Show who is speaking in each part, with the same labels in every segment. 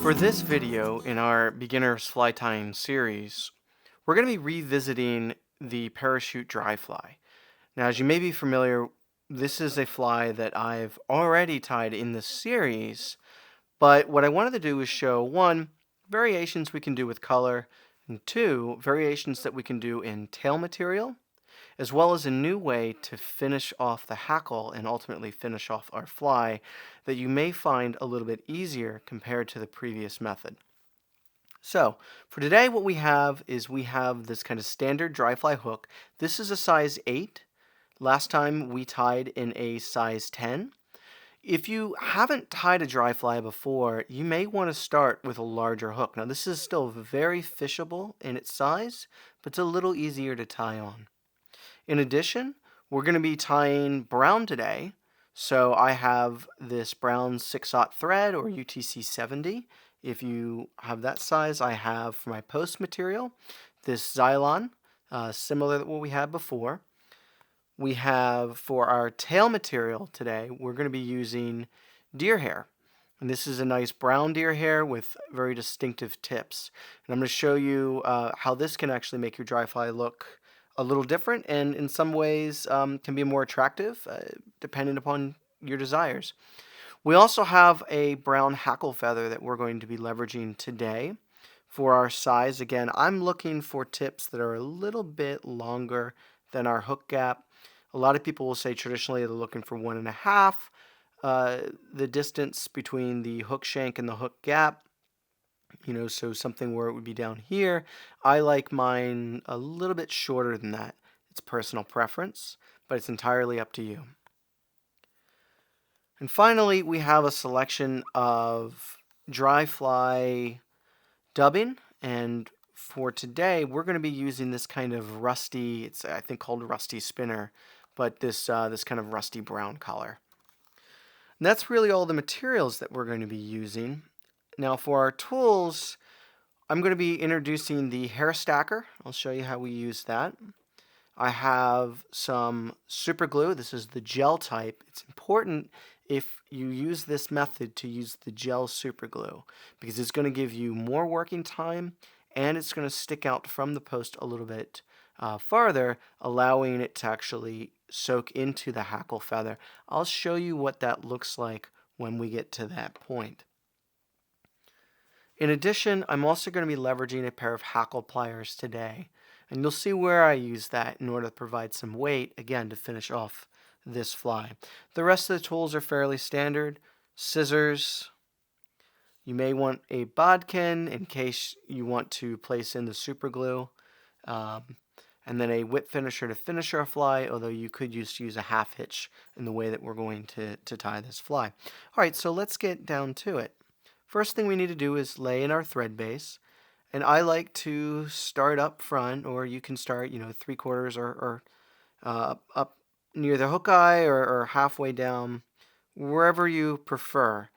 Speaker 1: For this video in our beginner's fly tying series, we're going to be revisiting the parachute dry fly. Now, as you may be familiar, this is a fly that I've already tied in the series, but what I wanted to do is show one, variations we can do with color, and two, variations that we can do in tail material, as well as a new way to finish off the hackle and ultimately finish off our fly that you may find a little bit easier compared to the previous method. So for today, what we have is this kind of standard dry fly hook. This is a size 8. Last time we tied in a size 10. If you haven't tied a dry fly before, you may want to start with a larger hook. Now this is still very fishable in its size, but it's a little easier to tie on. In addition, we're going to be tying brown today. So I have this brown 6/0 thread, or UTC 70. If you have that size, I have for my post material this Xylon, similar to what we had before. We have for our tail material today, we're going to be using deer hair. And this is a nice brown deer hair with very distinctive tips. And I'm going to show you how this can actually make your dry fly look a little different, and in some ways can be more attractive depending upon your desires. We also have a brown hackle feather that we're going to be leveraging today for our size. Again, I'm looking for tips that are a little bit longer than our hook gap. A lot of people will say traditionally they're looking for 1.5 the distance between the hook shank and the hook gap. So something where it would be down here. I like mine a little bit shorter than that. It's personal preference, but it's entirely up to you. And finally, we have a selection of dry fly dubbing, and for today, we're going to be using this kind of rusty, it's I think called rusty spinner, but this kind of rusty brown color. And that's really all the materials that we're going to be using. Now for our tools, I'm going to be introducing the hair stacker. I'll show you how we use that. I have some super glue. This is the gel type. It's important if you use this method to use the gel super glue because it's going to give you more working time and it's going to stick out from the post a little bit farther, allowing it to actually soak into the hackle feather. I'll show you what that looks like when we get to that point. In addition, I'm also going to be leveraging a pair of hackle pliers today, and you'll see where I use that in order to provide some weight, again, to finish off this fly. The rest of the tools are fairly standard. Scissors. You may want a bodkin in case you want to place in the super glue. And then a whip finisher to finish our fly, although you could use a half hitch in the way that we're going to tie this fly. All right, so let's get down to it. First thing we need to do is lay in our thread base, and I like to start up front, or you can start, 3/4 or up near the hook eye or halfway down, wherever you prefer.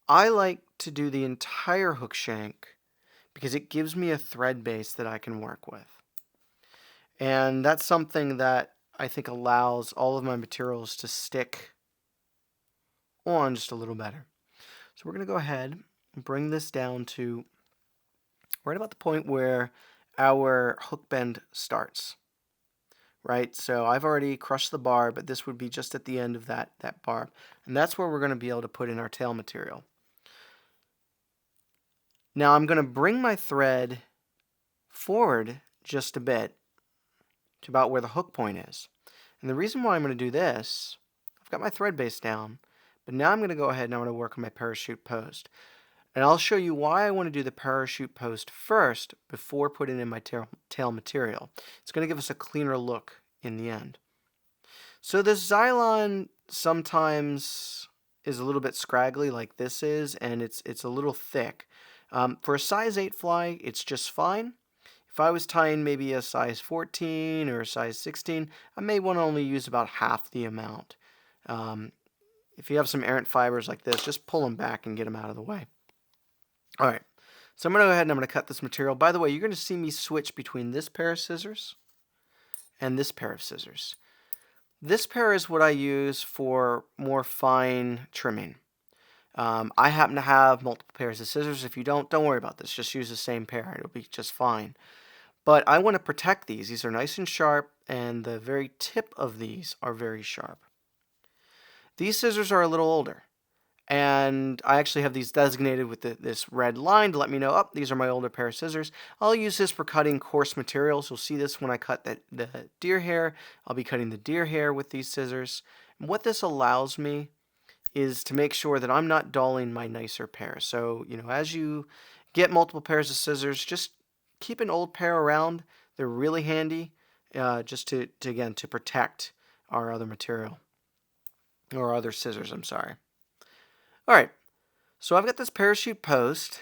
Speaker 1: I like to do the entire hook shank because it gives me a thread base that I can work with. And that's something that I think allows all of my materials to stick on just a little better. So we're going to go ahead and bring this down to right about the point where our hook bend starts. Right? So I've already crushed the barb, but this would be just at the end of that barb. And that's where we're going to be able to put in our tail material. Now I'm going to bring my thread forward just a bit to about where the hook point is. And the reason why I'm going to do this, I've got my thread base down, but now I'm going to go ahead and I'm going to work on my parachute post. And I'll show you why I want to do the parachute post first before putting in my tail material. It's going to give us a cleaner look in the end. So this Xylon sometimes is a little bit scraggly like this is, and it's a little thick. For a size 8 fly, it's just fine. If I was tying maybe a size 14 or a size 16, I may want to only use about half the amount. If you have some errant fibers like this, just pull them back and get them out of the way. All right, so I'm going to go ahead and I'm going to cut this material. By the way, you're going to see me switch between this pair of scissors and this pair of scissors. This pair is what I use for more fine trimming. I happen to have multiple pairs of scissors. If you don't worry about this. Just use the same pair. It'll be just fine. But I want to protect these. These are nice and sharp, and the very tip of these are very sharp. These scissors are a little older, and I actually have these designated with this red line to let me know, oh, these are my older pair of scissors. I'll use this for cutting coarse materials. You'll see this when I cut the deer hair. I'll be cutting the deer hair with these scissors. And what this allows me is to make sure that I'm not dulling my nicer pair. So, as you get multiple pairs of scissors, just keep an old pair around. They're really handy, just to again, to protect our other material, or other scissors, I'm sorry. All right, so I've got this parachute post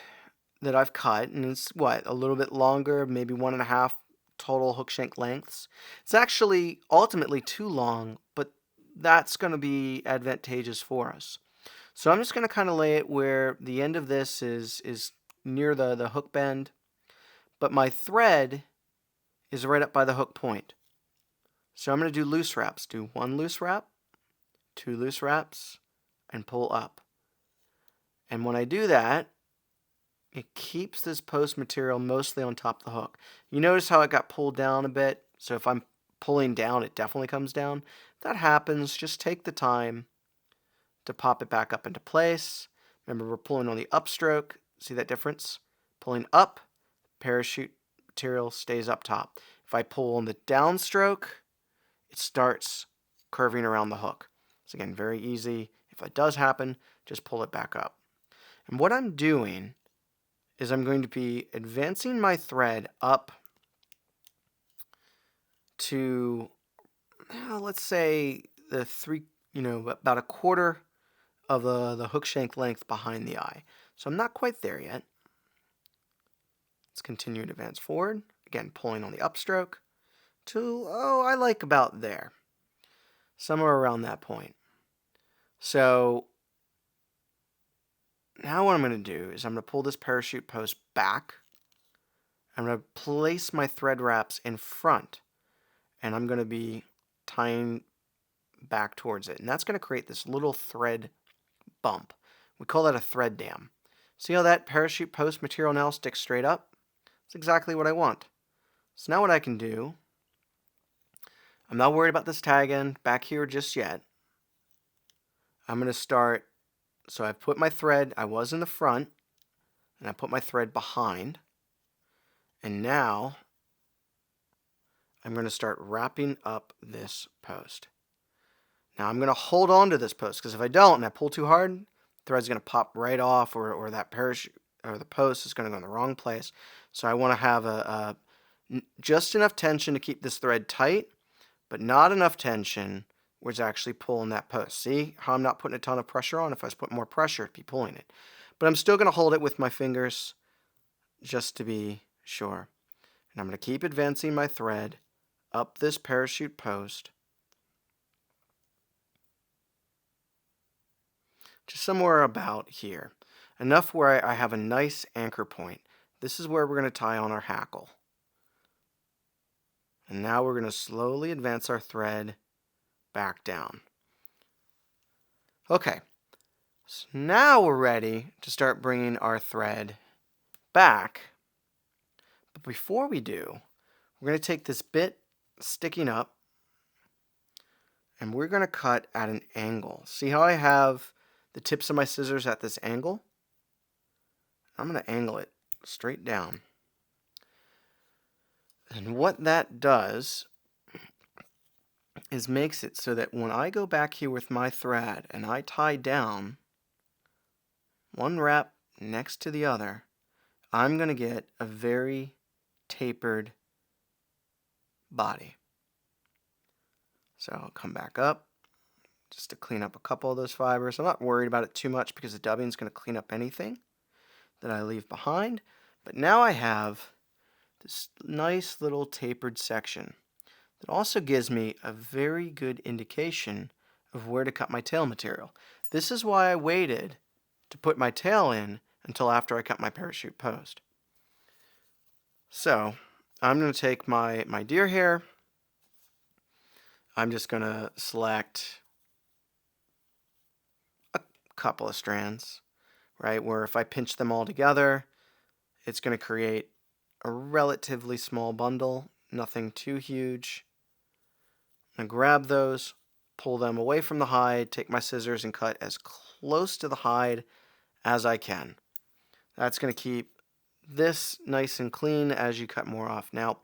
Speaker 1: that I've cut, and it's a little bit longer, maybe 1.5 total hook shank lengths. It's actually ultimately too long, but that's going to be advantageous for us. So I'm just going to kind of lay it where the end of this is near the hook bend, but my thread is right up by the hook point. So I'm going to do loose wraps. Do 1 loose wrap, 2 loose wraps, and pull up. And when I do that, it keeps this post material mostly on top of the hook. You notice how it got pulled down a bit? So if I'm pulling down, it definitely comes down. If that happens, just take the time to pop it back up into place. Remember, we're pulling on the upstroke. See that difference? Pulling up, parachute material stays up top. If I pull on the downstroke, it starts curving around the hook. So again, very easy. If it does happen, just pull it back up. And what I'm doing is I'm going to be advancing my thread up to, let's say, the about 1/4 of the hook shank length behind the eye. So I'm not quite there yet. Let's continue to advance forward. Again, pulling on the upstroke to, I like about there. Somewhere around that point. So now what I'm going to do is I'm going to pull this parachute post back. I'm going to place my thread wraps in front, and I'm going to be tying back towards it. And that's going to create this little thread bump. We call that a thread dam. See how that parachute post material now sticks straight up? That's exactly what I want. So now what I can do, I'm not worried about this tag end back here just yet. I'm going to start, so I put my thread, I was in the front, and I put my thread behind. And now I'm going to start wrapping up this post. Now I'm going to hold on to this post, because if I don't and I pull too hard, the thread's going to pop right off, or that parachute or the post is going to go in the wrong place. So I want to have just enough tension to keep this thread tight, but not enough tension where it's actually pulling that post. See how I'm not putting a ton of pressure on? If I was putting more pressure, it'd be pulling it. But I'm still going to hold it with my fingers just to be sure. And I'm going to keep advancing my thread up this parachute post, just somewhere about here. Enough where I have a nice anchor point. This is where we're going to tie on our hackle. And now we're going to slowly advance our thread back down. Okay, so now we're ready to start bringing our thread back. But before we do, we're going to take this bit sticking up, and we're going to cut at an angle. See how I have the tips of my scissors at this angle? I'm going to angle it straight down. And what that does is makes it so that when I go back here with my thread and I tie down one wrap next to the other, I'm going to get a very tapered body. So I'll come back up just to clean up a couple of those fibers. I'm not worried about it too much because the dubbing is going to clean up anything that I leave behind. But now I have this nice little tapered section that also gives me a very good indication of where to cut my tail material. This is why I waited to put my tail in until after I cut my parachute post. So I'm going to take my deer hair. I'm just going to select a couple of strands. right? Where if I pinch them all together, it's going to create a relatively small bundle, nothing too huge. I'm going to grab those, pull them away from the hide, take my scissors and cut as close to the hide as I can. That's going to keep this nice and clean as you cut more off. Now,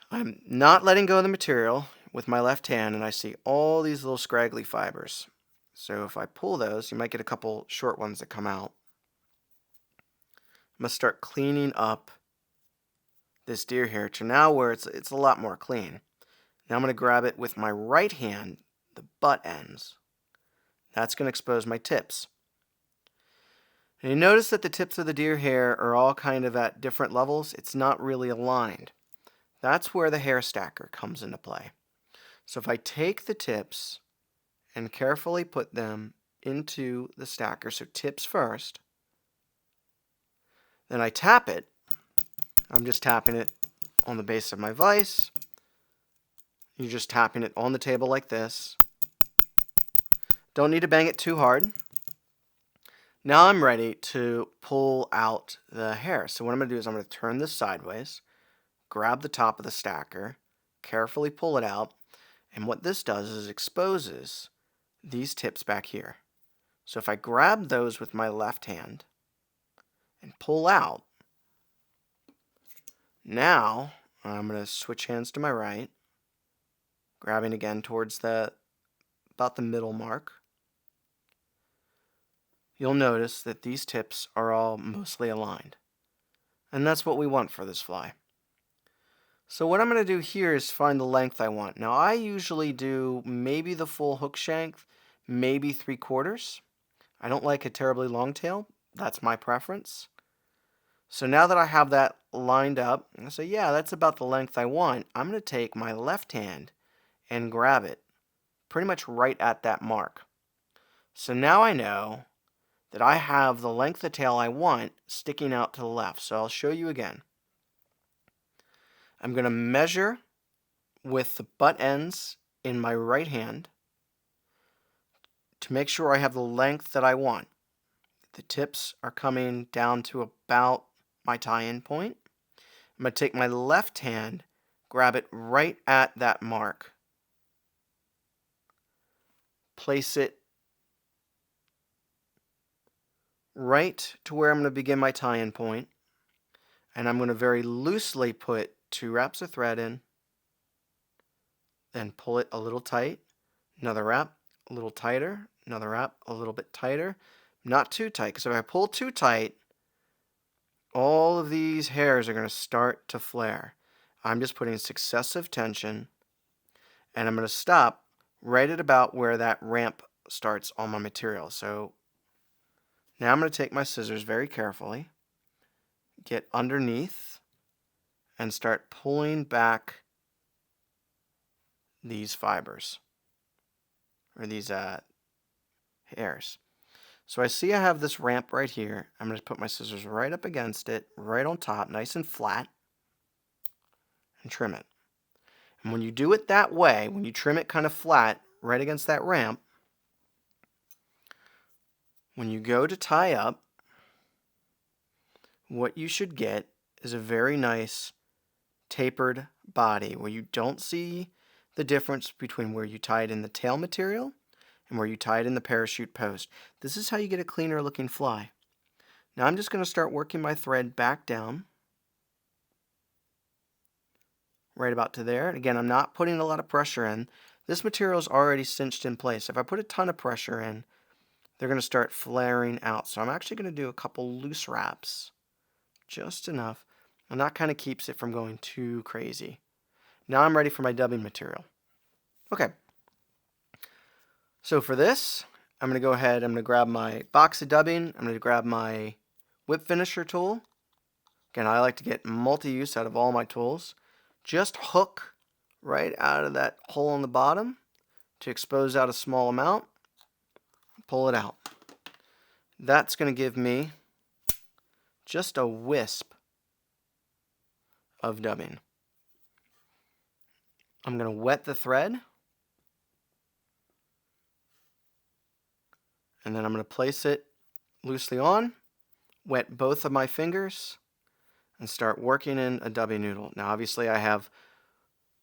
Speaker 1: I'm not letting go of the material with my left hand, and I see all these little scraggly fibers. So if I pull those, you might get a couple short ones that come out. I'm going to start cleaning up this deer hair to now where it's a lot more clean. Now I'm going to grab it with my right hand, the butt ends. That's going to expose my tips. And you notice that the tips of the deer hair are all kind of at different levels. It's not really aligned. That's where the hair stacker comes into play. So if I take the tips and carefully put them into the stacker, so tips first, then I tap it. I'm just tapping it on the base of my vise. You're just tapping it on the table like this. Don't need to bang it too hard. Now I'm ready to pull out the hair. So what I'm going to do is I'm going to turn this sideways, grab the top of the stacker, carefully pull it out, and what this does is exposes these tips back here. So if I grab those with my left hand and pull out, now I'm going to switch hands to my right, grabbing again towards about the middle mark. You'll notice that these tips are all mostly aligned. And that's what we want for this fly. So what I'm going to do here is find the length I want. Now I usually do maybe the full hook shank, maybe 3/4. I don't like a terribly long tail. That's my preference. So now that I have that lined up, I say, yeah, that's about the length I want. I'm going to take my left hand and grab it pretty much right at that mark. So now I know that I have the length of tail I want sticking out to the left. So I'll show you again. I'm going to measure with the butt ends in my right hand to make sure I have the length that I want. The tips are coming down to about my tie-in point. I'm going to take my left hand, grab it right at that mark, place it right to where I'm going to begin my tie-in point, and I'm going to very loosely put 2 wraps of thread in, then pull it a little tight, another wrap, a little tighter, another wrap, a little bit tighter, not too tight, because if I pull too tight, all of these hairs are going to start to flare. I'm just putting successive tension, and I'm going to stop right at about where that ramp starts on my material. So now I'm going to take my scissors very carefully, get underneath, and start pulling back these fibers, or these hairs. So I see I have this ramp right here. I'm going to put my scissors right up against it, right on top, nice and flat, and trim it. And when you do it that way, when you trim it kind of flat, right against that ramp, when you go to tie up, what you should get is a very nice tapered body where you don't see the difference between where you tied in the tail material and where you tied in the parachute post. This is how you get a cleaner looking fly. Now I'm just going to start working my thread back down, right about to there. And again, I'm not putting a lot of pressure in. This material is already cinched in place. If I put a ton of pressure in, they're going to start flaring out. So I'm actually going to do a couple loose wraps, just enough, and that kind of keeps it from going too crazy. Now I'm ready for my dubbing material. Okay. So for this, I'm going to go ahead, I'm going to grab my box of dubbing, I'm going to grab my whip finisher tool. Again, I like to get multi-use out of all my tools. Just hook right out of that hole on the bottom to expose out a small amount. Pull it out. That's going to give me just a wisp of dubbing. I'm going to wet the thread, and then I'm going to place it loosely on, wet both of my fingers, and start working in a dubbing noodle. Now obviously I have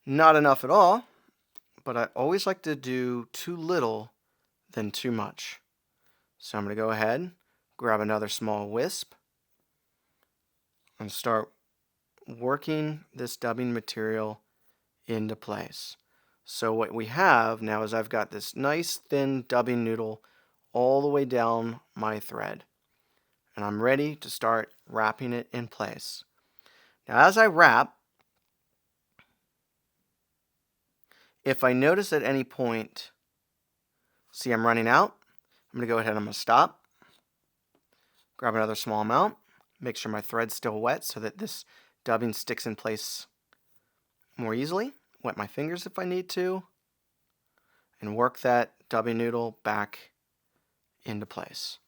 Speaker 1: not enough at all, but I always like to do too little than too much. So I'm going to go ahead, grab another small wisp, and start working this dubbing material into place. So what we have now is I've got this nice thin dubbing noodle all the way down my thread. And I'm ready to start wrapping it in place. Now as I wrap, if I notice at any point, see I'm running out, I'm going to go ahead and I'm going to stop, grab another small amount, make sure my thread's still wet so that this dubbing sticks in place more easily. Wet my fingers if I need to, and work that dubbing noodle back into place.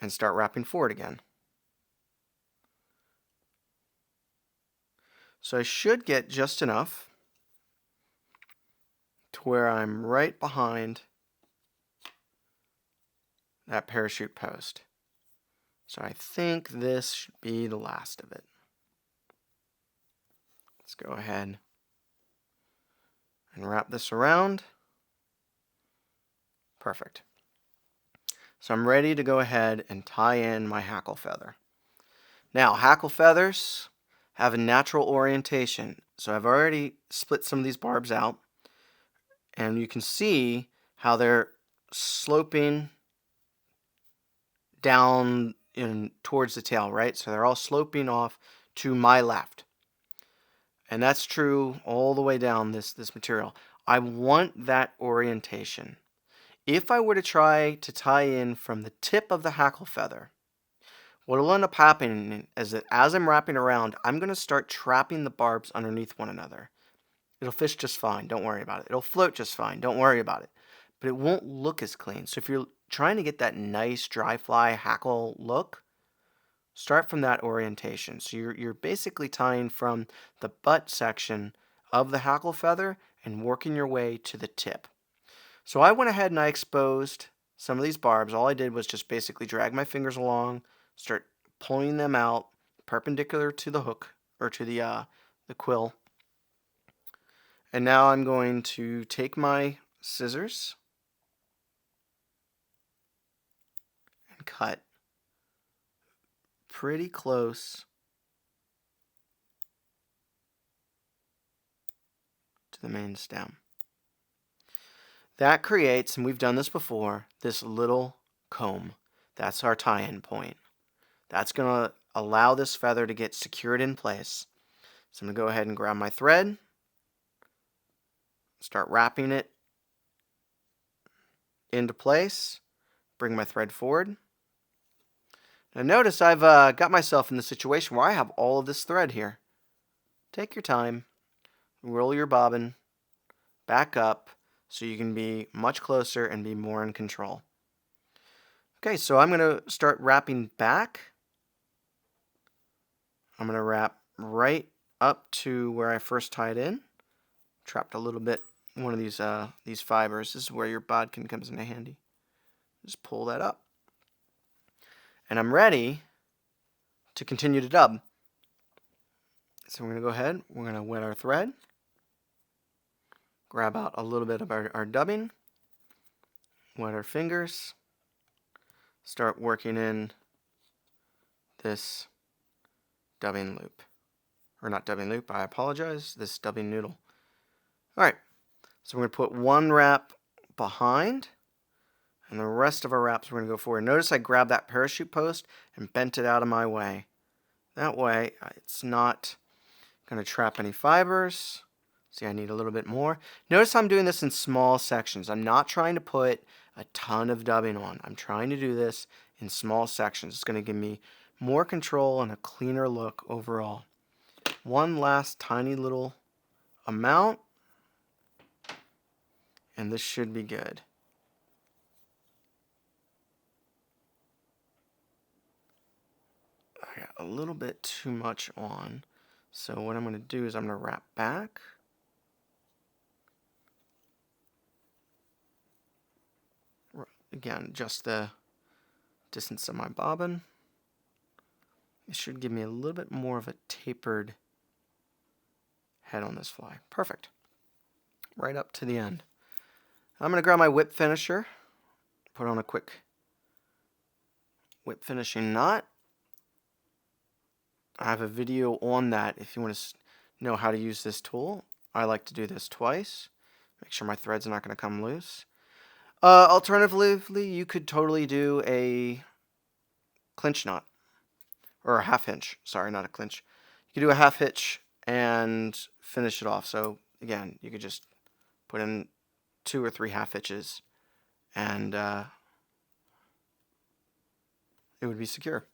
Speaker 1: And start wrapping forward again. So I should get just enough to where I'm right behind that parachute post. So I think this should be the last of it. Let's go ahead and wrap this around. Perfect. So I'm ready to go ahead and tie in my hackle feather. Now, hackle feathers have a natural orientation. So I've already split some of these barbs out, and you can see how they're sloping down towards the tail, right? So they're all sloping off to my left. And that's true all the way down this material. I want that orientation. If I were to try to tie in from the tip of the hackle feather, what will end up happening is that as I'm wrapping around, I'm going to start trapping the barbs underneath one another. It'll fish just fine, don't worry about it. It'll float just fine, don't worry about it. But it won't look as clean. So if you're trying to get that nice dry fly hackle look, start from that orientation. So you're basically tying from the butt section of the hackle feather and working your way to the tip. So I went ahead and I exposed some of these barbs. All I did was just basically drag my fingers along, start pulling them out perpendicular to the hook or to the quill. And now I'm going to take my scissors and cut pretty close to the main stem. That creates, and we've done this before, this little comb. That's our tie-in point. That's going to allow this feather to get secured in place. So I'm going to go ahead and grab my thread, start wrapping it into place, bring my thread forward. Now notice I've got myself in the situation where I have all of this thread here. Take your time, roll your bobbin back up so you can be much closer and be more in control. Okay, so I'm going to start wrapping back. I'm going to wrap right up to where I first tied in. Trapped a little bit one of these fibers. This is where your bodkin comes in handy. Just pull that up. And I'm ready to continue to dub. So we're going to go ahead, we're going to wet our thread, grab out a little bit of our dubbing, wet our fingers, start working in this dubbing loop. Or not dubbing loop, I apologize, this dubbing noodle. Alright, so we're going to put one wrap behind, and the rest of our wraps we're going to go forward. Notice I grabbed that parachute post and bent it out of my way. That way, it's not going to trap any fibers. See, I need a little bit more. Notice I'm doing this in small sections. I'm not trying to put a ton of dubbing on. I'm trying to do this in small sections. It's going to give me more control and a cleaner look overall. One last tiny little amount, and this should be good. I got a little bit too much on, so what I'm going to do is I'm going to wrap back. Again, just the distance of my bobbin. It should give me a little bit more of a tapered head on this fly. Perfect. Right up to the end. I'm going to grab my whip finisher, put on a quick whip finishing knot. I have a video on that if you want to know how to use this tool. I like to do this twice. Make sure my thread's not going to come loose. Alternatively, you could totally do a clinch knot. Or a half hitch. Sorry, not a clinch. You could do a half hitch and finish it off. So again, you could just put in 2 or 3 half hitches and it would be secure.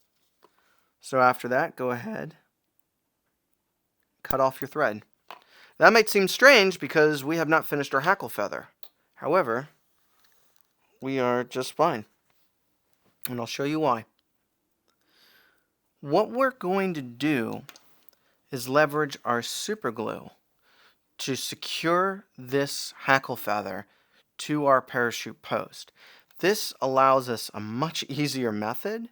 Speaker 1: So after that, go ahead, cut off your thread. That might seem strange because we have not finished our hackle feather. However, we are just fine. And I'll show you why. What we're going to do is leverage our super glue to secure this hackle feather to our parachute post. This allows us a much easier method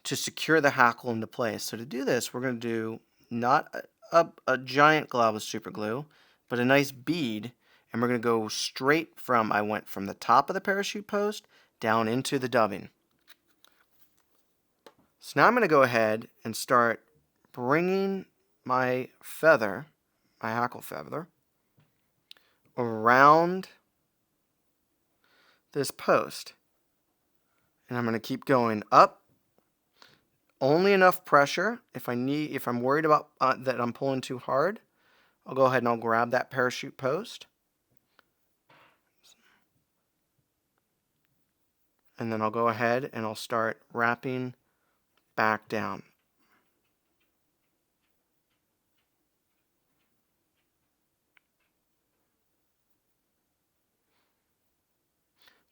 Speaker 1: to secure the hackle into place. So to do this, we're going to do not a giant glob of super glue, but a nice bead, and we're going to go straight from, I went from the top of the parachute post down into the dubbing. So now I'm going to go ahead and start bringing my feather, my hackle feather, around this post. And I'm going to keep going up. Only enough pressure. If I'm worried about that I'm pulling too hard, I'll go ahead and I'll grab that parachute post. And then I'll go ahead and I'll start wrapping back down.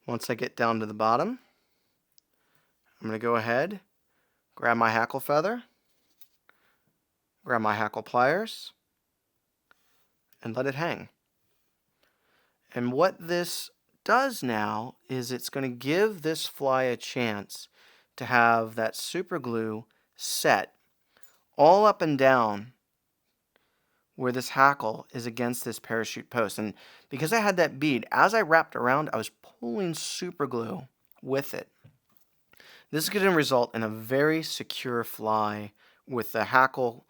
Speaker 1: Once I get down to the bottom, I'm going to go ahead, grab my hackle feather, grab my hackle pliers, and let it hang. And what this does now is it's going to give this fly a chance to have that super glue set all up and down where this hackle is against this parachute post. And because I had that bead, as I wrapped around, I was pulling super glue with it. This is going to result in a very secure fly with the hackle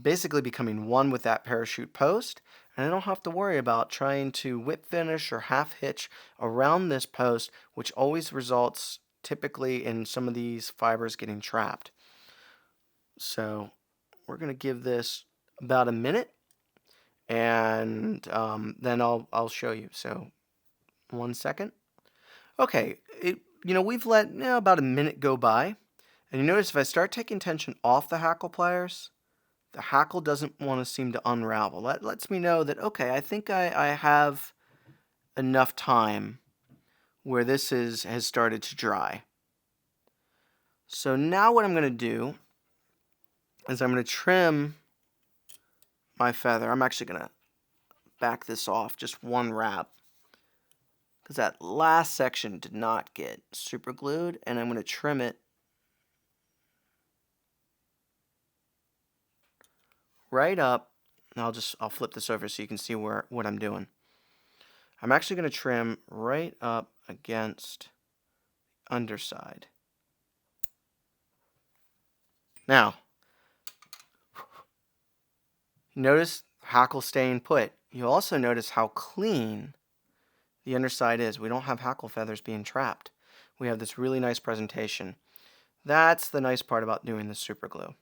Speaker 1: basically becoming one with that parachute post, and I don't have to worry about trying to whip finish or half hitch around this post, which always results typically in some of these fibers getting trapped. So we're going to give this about a minute, and then I'll show you. So 1 second. Okay, we've let about a minute go by, and you notice if I start taking tension off the hackle pliers, the hackle doesn't want to seem to unravel. That lets me know that, okay, I think I have enough time where this has started to dry. So now what I'm going to do is I'm going to trim my feather. I'm actually going to back this off just one wrap because that last section did not get super glued, and I'm going to trim it right up. And I'll flip this over so you can see what I'm doing. I'm actually going to trim right up against the underside. Now, notice hackle staying put. You'll also notice how clean the underside is. We don't have hackle feathers being trapped. We have this really nice presentation. That's the nice part about doing the super glue.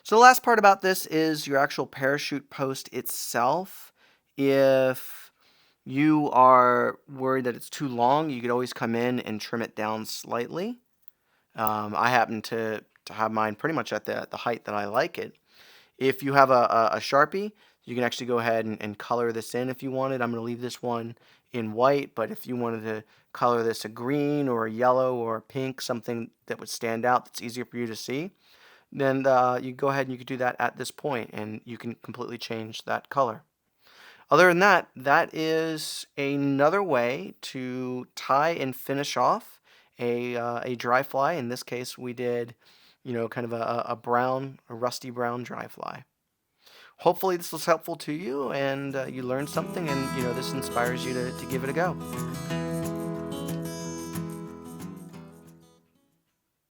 Speaker 1: So the last part about this is your actual parachute post itself. If you are worried that it's too long, you could always come in and trim it down slightly. I happen to have mine pretty much at the height that I like it. If you have a Sharpie, you can actually go ahead and color this in if you wanted. I'm going to leave this one in white, but if you wanted to color this a green or a yellow or a pink, something that would stand out that's easier for you to see, then you go ahead and you can do that at this point, and you can completely change that color. Other than that, that is another way to tie and finish off a dry fly. In this case, we did, kind of a rusty brown dry fly. Hopefully this was helpful to you and you learned something and this inspires you to give it a go.